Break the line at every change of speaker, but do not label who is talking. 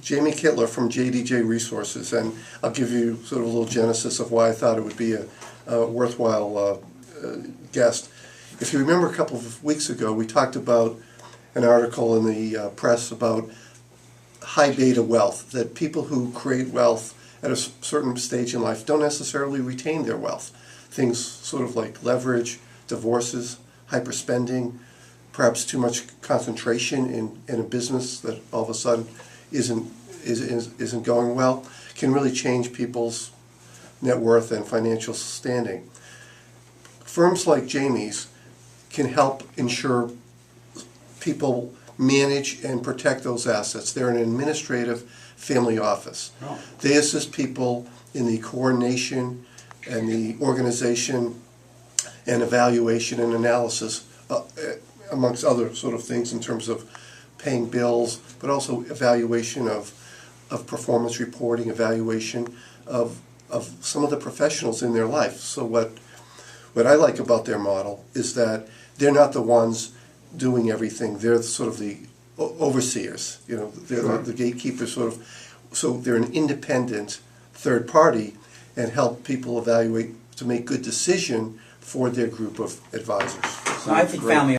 Jamie Kittler from JDJ Resources, and I'll give you sort of a little genesis of why I thought it would be a worthwhile guest. If you remember a couple of weeks ago, we talked about an article in the press about high beta wealth, that people who create wealth at a certain stage in life don't necessarily retain their wealth. Things sort of like leverage, divorces, hyperspending, perhaps too much concentration in a business that all of a sudden isn't going well, can really change people's net worth and financial standing. Firms like Jamie's can help ensure people manage and protect those assets. They're an administrative family office.
Oh.
They assist people in the coordination and the organization and evaluation and analysis, amongst other sort of things in terms of paying bills, but also evaluation of performance reporting, evaluation of some of the professionals in their life. So what I like about their model is that they're not the ones doing everything. They're sort of the overseers. You know, they're the gatekeepers, sort of. So they're an independent third party and help people evaluate to make good decision for their group of advisors.
So I think family